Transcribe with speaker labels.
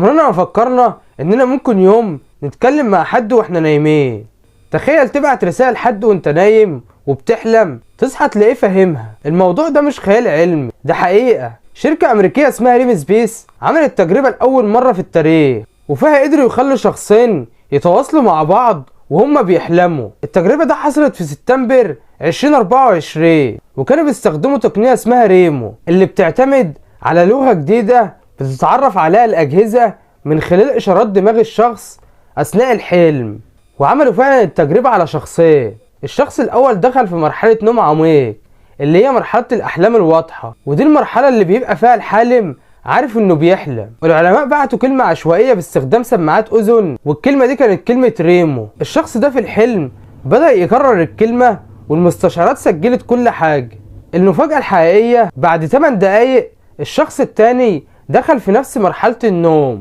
Speaker 1: عمرنا ما فكرنا اننا ممكن يوم نتكلم مع حد واحنا نايمين. تخيل تبعت رسالة لحد وانت نايم وبتحلم تصحى تلاقيه فاهمها. الموضوع ده مش خيال علمي، ده حقيقة. شركة امريكية اسمها ريم سبيس عملت تجربة لأول مرة في التاريخ، وفيها قدروا يخلوا شخصين يتواصلوا مع بعض وهم بيحلموا. التجربة ده حصلت في سبتمبر 2024، وكانوا بيستخدموا تقنية اسمها ريمو اللي بتعتمد على لغة جديدة بتتعرف عليها الأجهزة من خلال إشارات دماغ الشخص أثناء الحلم. وعملوا فعلا التجربة على شخصين. الشخص الأول دخل في مرحلة نوم عميق اللي هي مرحلة الأحلام الواضحة، ودي المرحلة اللي بيبقى فيها الحالم عارف انه بيحلم. والعلماء بعتوا كلمة عشوائية باستخدام سماعات اذن، والكلمة دي كانت كلمة ريمو. الشخص ده في الحلم بدأ يكرر الكلمة والمستشعرات سجلت كل حاجة. المفاجأة الحقيقية بعد 8 دقايق الشخص التاني دخل في نفس مرحلة النوم.